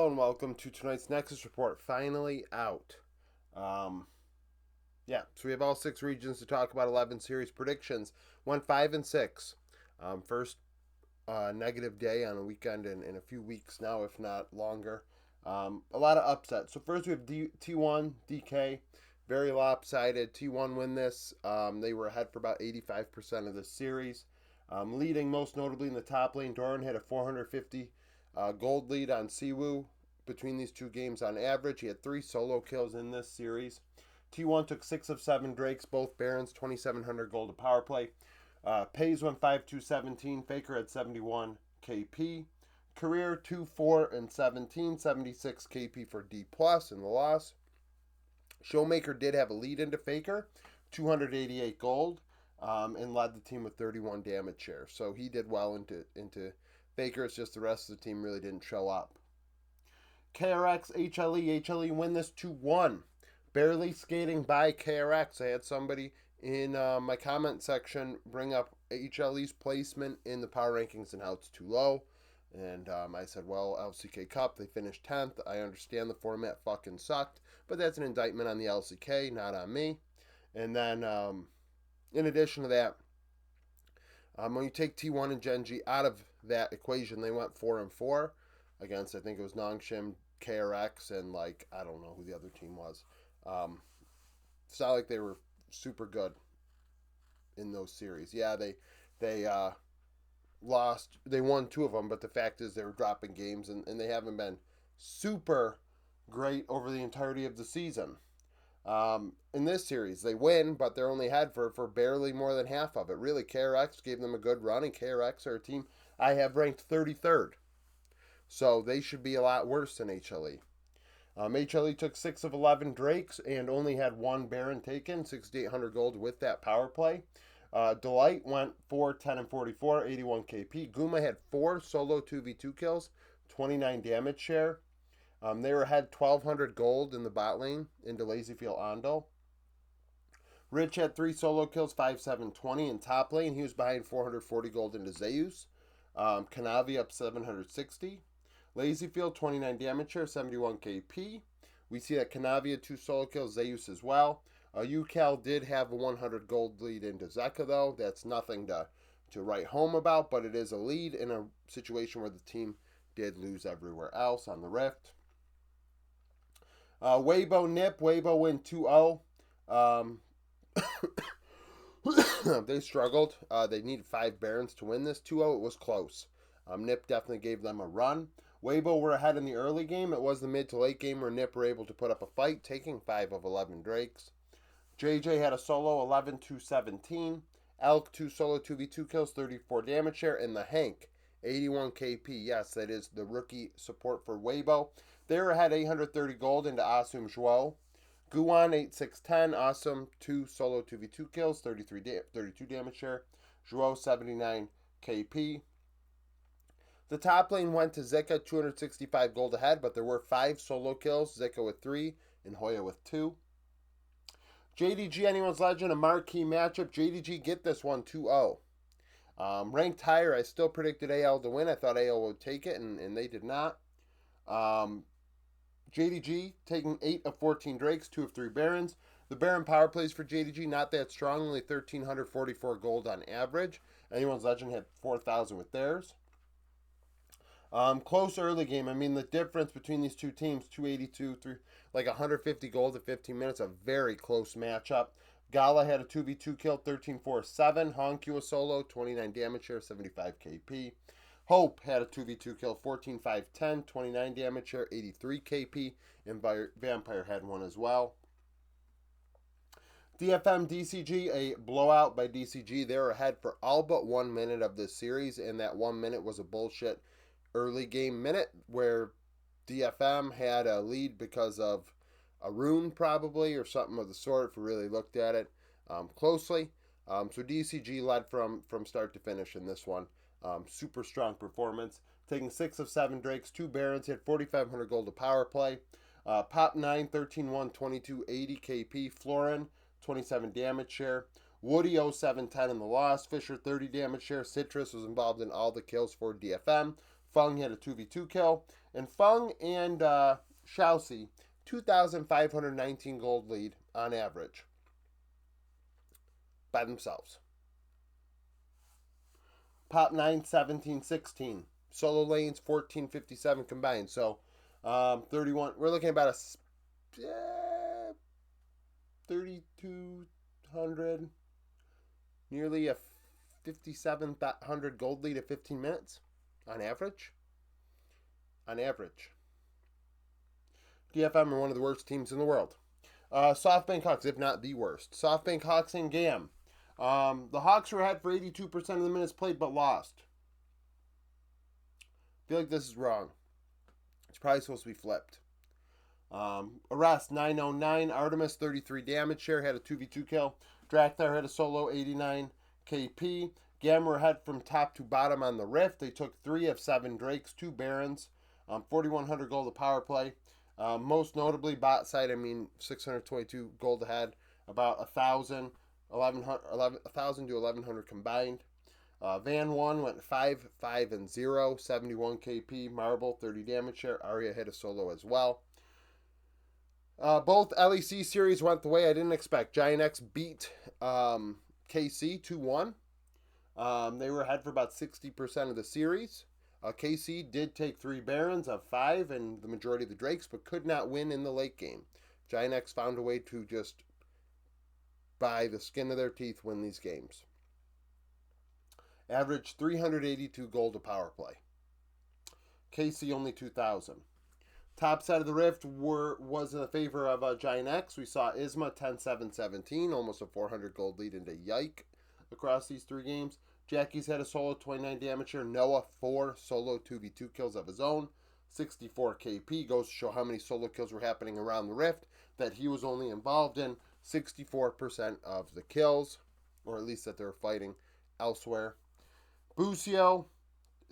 Hello and welcome to tonight's Nexus report. Finally out. So we have all 6 regions to talk about. 11 series predictions. Went 5-6. First negative day on a weekend in a few weeks now, if not longer. A lot of upsets. So first we have T1 DK. Very lopsided. T1 win this. They were ahead for about 85% of the series. Leading most notably in the top lane, Doran had a 450 gold lead on Siwoo between these two games on average. He had 3 solo kills in this series. T1 took 6 of 7 Drakes, both Barons, 2,700 gold to power play. Pays went 5-2-17. Faker had 71 KP. Career 2-4-17, 76 KP for D plus in the loss. Showmaker did have a lead into Faker, 288 gold, and led the team with 31 damage share. So he did well into Faker. It's just the rest of the team really didn't show up. KRX, HLE win this 2-1. Barely skating by KRX. I had somebody in my comment section bring up HLE's placement in the power rankings and how it's too low. And I said, well, LCK Cup, they finished 10th. I understand the format fucking sucked, but that's an indictment on the LCK, not on me. And then, in addition to that, when you take T1 and Genji out of that equation, they went 4-4 against, I think it was Nongshim, KRX, and I don't know who the other team was. It's not like they were super good in those series. Yeah, they lost. They won 2 of them, but the fact is they were dropping games, and they haven't been super great over the entirety of the season. In this series, they win, but they're only ahead for barely more than half of it. Really, KRX gave them a good run, and KRX are a team I have ranked 33rd. So they should be a lot worse than HLE. HLE took 6 of 11 Drakes and only had 1 Baron taken, 6,800 gold with that power play. Delight went 4-10-44, 81 KP. Guma had 4 solo 2v2 kills, 29 damage share. They were ahead 1,200 gold in the bot lane into Lazyfield Ondo. Rich had 3 solo kills, 5-7-20 in top lane. He was behind 440 gold into Zeus. Kanavi up 760. Lazyfield 29 damage share, 71 KP. We see that Kanavi had 2 solo kills, Zeus as well. UCal did have a 100 gold lead into Zeka though. That's nothing to write home about, but it is a lead in a situation where the team did lose everywhere else on the Rift. Weibo Nip. Weibo win 2-0. They struggled. They needed 5 Barons to win this 2-0. It was close. Nip definitely gave them a run. Weibo were ahead in the early game. It was the mid to late game where Nip were able to put up a fight, taking 5 of 11 Drakes. JJ had a solo 11-17. Elk 2 solo 2v2 kills, 34 damage share. And the Hank, 81 KP. Yes, that is the rookie support for Weibo. They were ahead 830 gold into Asum Zhuo. Guan 8-6-10. Awesome 2 solo 2v2 kills, 32 damage share. Zhuo 79 KP. The top lane went to Zeka, 265 gold ahead, but there were 5 solo kills. Zeka with 3 and Hoya with 2. JDG, anyone's legend, a marquee matchup. JDG get this one 2-0. Ranked higher, I still predicted AL to win. I thought AL would take it, and they did not. JDG taking 8 of 14 Drakes, 2 of 3 Barons. The Baron power plays for JDG, not that strong, only 1,344 gold on average. Anyone's legend had 4,000 with theirs. Close early game. I mean, the difference between these two teams, 282, 150 gold at 15 minutes, a very close matchup. Gala had a 2v2 kill, 13-4-7. Honky was solo, 29 damage share, 75 KP. Hope had a 2v2 kill, 14-5-10, 29 damage share, 83 KP. And Vampire had one as well. DFM DCG, a blowout by DCG. They were ahead for all but 1 minute of this series, and that 1 minute was a bullshit early game minute where DFM had a lead because of a rune probably or something of the sort if we really looked at it closely. So DCG led from start to finish in this one. Super strong performance. Taking 6 of 7 Drakes, 2 Barons, hit 4,500 gold to power play. Pop 9, 13-1, 22, 80 KP. Florin, 27 damage share. Woody 07-10 in the loss. Fisher 30 damage share. Citrus was involved in all the kills for DFM. Fung had a 2v2 kill. And Fung and Shaoxi, 2,519 gold lead on average by themselves. Pop 9, 17, 16. Solo lanes, 1457 combined. So 31. We're looking at about a 3,200, nearly a 5,700 gold lead at 15 minutes on average. On average. DFM are one of the worst teams in the world. SoftBank Hawks, if not the worst. SoftBank Hawks and GAM. The Hawks were ahead for 82% of the minutes played, but lost. I feel like this is wrong. It's probably supposed to be flipped. Arrest 909, Artemis 33 damage share, had a 2v2 kill. Drakthar had a solo 89 KP. GAM were ahead from top to bottom on the Rift. They took 3 of 7 Drakes, 2 Barons, 4,100 gold of power play. Most notably, bot side, 622 gold ahead, about 1,000 to 1,100 combined. Van 1 went 5, 5, and 0, 71 KP. Marble, 30 damage share. Arya hit a solo as well. Both LEC series went the way I didn't expect. Giant X beat KC 2-1. They were ahead for about 60% of the series. KC did take 3 Barons of 5 and the majority of the Drakes, but could not win in the late game. Giant X found a way to just, by the skin of their teeth, win these games. Averaged 382 gold to power play. KC only 2,000. Top side of the Rift was in the favor of Giant X. We saw Isma 10-7-17, almost a 400 gold lead into Yike across these 3 games. Jackie's had a solo 29 damage share. Noah 4 solo 2v2 kills of his own. 64 KP. Goes to show how many solo kills were happening around the Rift that he was only involved in. 64% of the kills, or at least that they're fighting elsewhere. Busio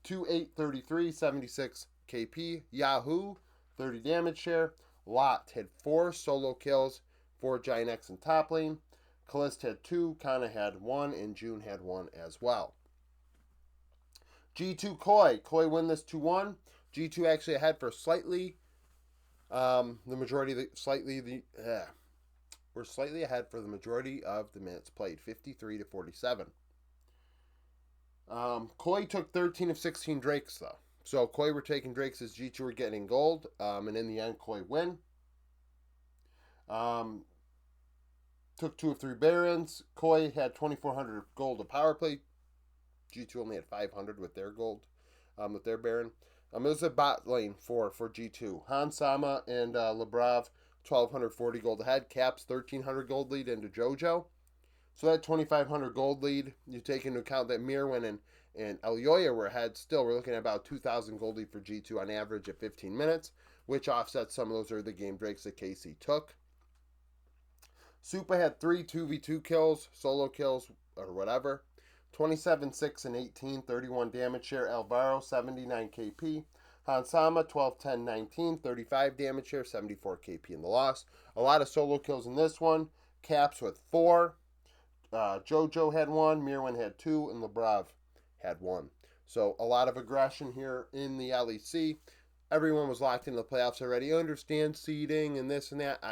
2-8-33, 76 KP. Yahoo 30 damage share. Lot had 4 solo kills for Giant X in top lane. Callist had 2, Kana had 1, and June had 1 as well. G2 Koi. Koi win this 2-1. G2 actually ahead for slightly, we're slightly ahead for the majority of the minutes played, 53 to 47. Koi took 13 of 16 Drakes though. So Koi were taking Drakes as G2 were getting gold, and in the end Koi win. Took 2 of 3 Barons. Koi had 2,400 gold of power play. G2 only had 500 with their gold, with their Baron. It was a bot lane for G2. Han Sama and Lebrav, 1,240 gold ahead. Caps, 1,300 gold lead into JoJo. So that 2,500 gold lead, you take into account that Mirwin and Elyoya were ahead. Still, we're looking at about 2,000 gold lead for G2 on average at 15 minutes, which offsets some of those early game Drakes that KC took. Supa had 3 2v2 kills, solo kills, or whatever. 27, 6, and 18, 31 damage share. Alvaro, 79 KP. Hansama, 12, 10, 19, 35 damage share, 74 KP in the loss. A lot of solo kills in this one. Caps with 4. Jojo had 1, Mirwin had 2, and Lebrav had 1. So a lot of aggression here in the LEC. Everyone was locked into the playoffs already. Understand seeding and this and that.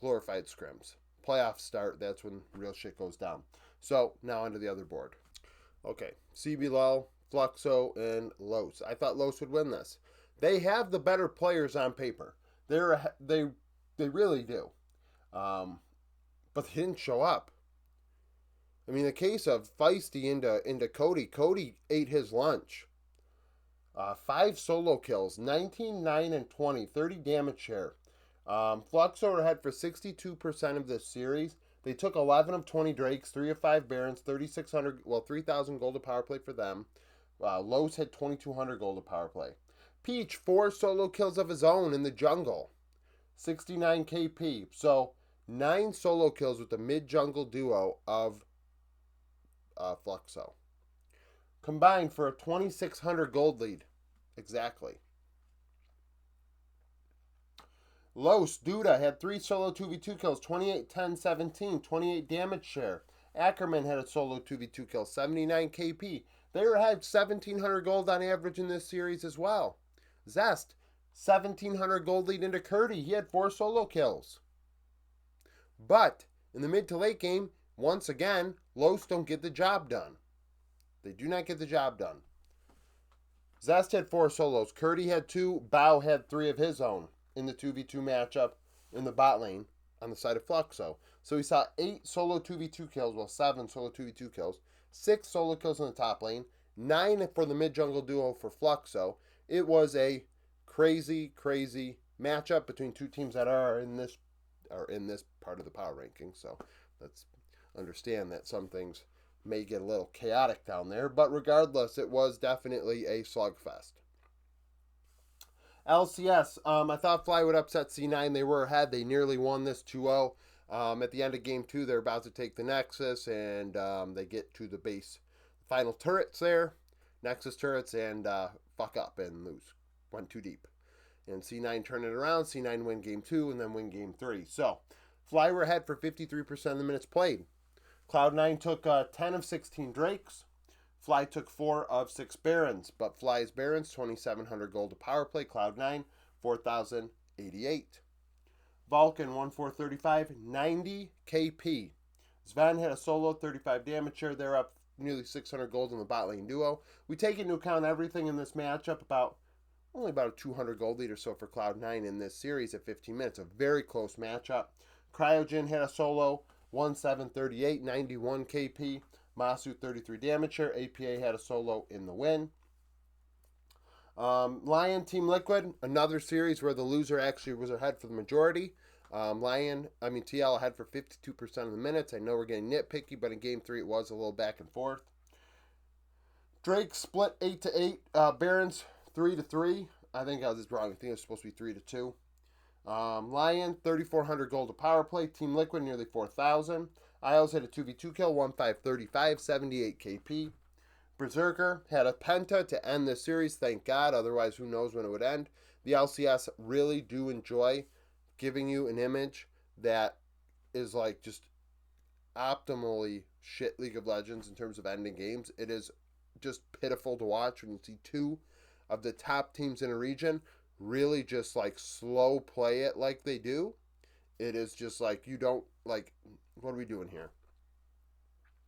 Glorified scrims. Playoffs start, that's when real shit goes down. So, now onto the other board. Okay, CBLOL, Fluxo, and Los. I thought Los would win this. They have the better players on paper. They really do. But they didn't show up. The case of Feisty into Cody. Cody ate his lunch. 5 solo kills, 19, 9, and 20, 30 damage share. Fluxo are ahead for 62% of this series. They took 11 of 20 Drakes, 3 of 5 Barons, 3,000 gold of power play for them. Los had 2,200 gold of power play. Peach, 4 solo kills of his own in the jungle, 69 KP. So 9 solo kills with the mid-jungle duo of Fluxo. Combined for a 2,600 gold lead. Exactly. Los Duda had 3 solo 2v2 kills, 28, 10, 17, 28 damage share. Ackerman had a solo 2v2 kill, 79 KP. They had 1,700 gold on average in this series as well. Zest, 1,700 gold lead into Curdy. He had 4 solo kills. But in the mid to late game, once again, Los don't get the job done. They do not get the job done. Zest had 4 solos. Curdy had 2. Bao had 3 of his own in the 2v2 matchup in the bot lane on the side of Fluxo. So we saw 8 solo 2v2 kills, well, 7 solo 2v2 kills, 6 solo kills in the top lane, 9 for the mid-jungle duo for Fluxo. It was a crazy, crazy matchup between 2 teams that are in this part of the power ranking. So let's understand that some things may get a little chaotic down there, but regardless, it was definitely a slugfest. LCS, I thought Fly would upset C9. They were ahead. They nearly won this 2-0. At the end of game 2, they're about to take the Nexus, and they get to the base final turrets there, Nexus turrets, and fuck up and lose. Went too deep. And C9 turned it around. C9 win game 2 and then win game 3. So, Fly were ahead for 53% of the minutes played. Cloud9 took 10 of 16 Drakes. Fly took 4 of 6 Barons, but Fly's Barons, 2,700 gold to power play. Cloud9, 4,088. Vulcan, 1,435, 90 KP. Sven had a solo, 35 damage share. They're up nearly 600 gold in the bot lane duo. We take into account everything in this matchup, only about a 200 gold lead or so for Cloud9 in this series at 15 minutes. A very close matchup. Cryogen had a solo, 1,738, 91 KP. Masu, 33 damage share. APA had a solo in the win. Lion Team Liquid, another series where the loser actually was ahead for the majority. TL ahead for 52% of the minutes. I know we're getting nitpicky, but in game 3 it was a little back and forth. Drake split 8-8. Barons 3-3. I think I was wrong. I think it was supposed to be 3-2. Lion, 3,400 gold to power play. Team Liquid, nearly 4,000. Isles had a 2v2 kill, 1,535, 78 KP. Berserker had a penta to end this series, thank God. Otherwise, who knows when it would end. The LCS really do enjoy giving you an image that is like just optimally shit League of Legends in terms of ending games. It is just pitiful to watch when you see 2 of the top teams in a region really just like slow play it like they do. It is just like, you don't, like, what are we doing here?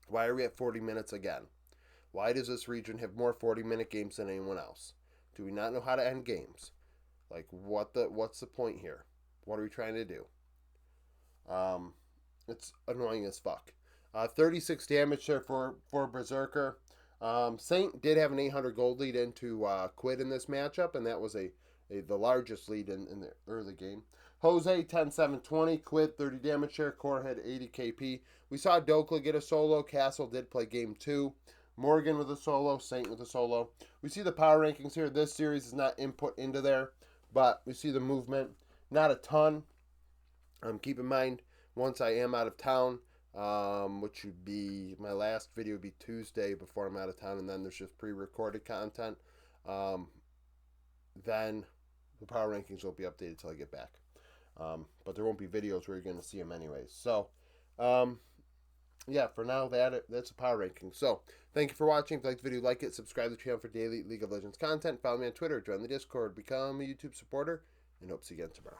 Why are we at 40 minutes again? Why does this region have more 40-minute games than anyone else? Do we not know how to end games? Like, what's the point here? What are we trying to do? It's annoying as fuck. 36 damage there for Berserker. Saint did have an 800 gold lead into Quid in this matchup, and that was the largest lead in the early game. Jose, 10-7-20. Quid, 30 damage share. Core had 80 KP. We saw Dokla get a solo. Castle did play game 2. Morgan with a solo. Saint with a solo. We see the power rankings here. This series is not input into there, but we see the movement. Not a ton. Keep in mind, once I am out of town, which would be, my last video would be Tuesday before I'm out of town, and then there's just pre-recorded content. Then the power rankings won't be updated until I get back. But there won't be videos where you're going to see them anyways. So, yeah, for now, that's a power ranking. So, thank you for watching. If you liked the video, like it, subscribe to the channel for daily League of Legends content. Follow me on Twitter, join the Discord, become a YouTube supporter, and hope to see you again tomorrow.